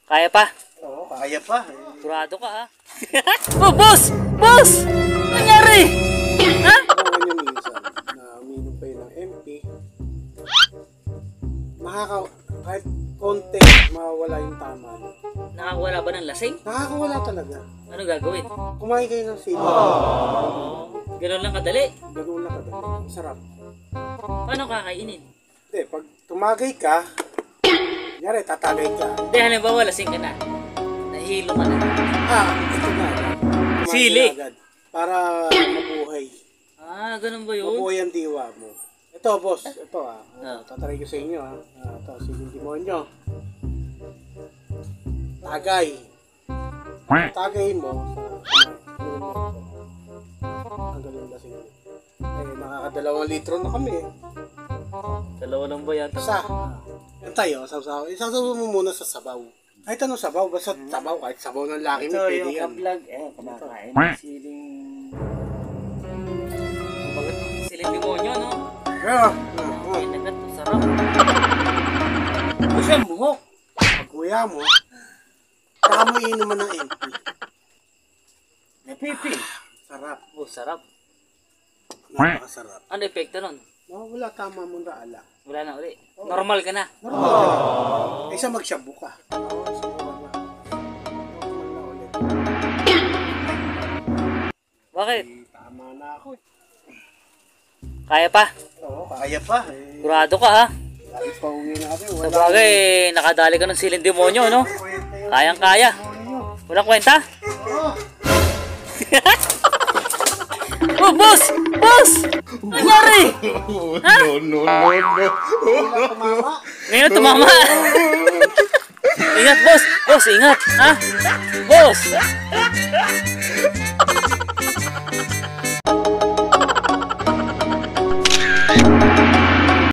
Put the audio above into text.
Kaya pa? Oo, kaya pa. Kurado ka ha? Oh, boss! Boss! Nangyari? Ha? Ako ganyan minsan, na uminom pa yun ng MP. Kahit konti, mawawala yung tama. Nakakawala ba ng lasing? Nakakawala talaga. Ano gagawin? Kumain kayo ng sili. Ganun lang kadali. Ganun lang kadali. Ang sarap. Paano kakainin? Hindi, pag tumagay ka, kunyari, tatagay ka. Hindi, halimbawa lasing ka na. Nahihilo ka na. Ito na. Kumain Sili. ka agad. Para mabuhay. Ganun ba yun? Mabuhay ang diwa mo. Ito, boss. Ito Ah. Tataray ko sa inyo ito, siling demonyo. Tagay. Tagay mo sa ang galing lasing mo. Nakakadalawang litro na kami. Dalawa lang ba yata? Isa. Yan tayo, sasaw. Isasaw mo muna sa sabaw. Kahit anong sabaw, basta sabaw. Kahit sabaw ng laki mo, Ito pwede yung yan. ka-vlog. Kumakain ng siling... Siling demonyo, no? Yeah. Ay, nagat, sarap. Gusto yung buhok. Pag kuya mo, saka mo iinuman ng MP. Napipi. Sarap. Oh, sarap. Napakasarap. Ano epekto nun? Wala, tama mo na ala. Wala na uli. Normal ka na. Normal ka na. Isa magshabu ka. Subukan na. Normal na ulit. Bakit? Tama na ako eh. Kaya pa? Oo, kaya pa. Kurado ka ha? Kahit pa uwi natin. Sa bagay, nakadali ka ng siling demonyo, no? Kayang-kaya. Walang kwenta? Oo. Oh, boss! Boss! Nangyari? Ha? No. Ngayon tumama. Ingat, boss! Boss, ingat! Ha? Boss!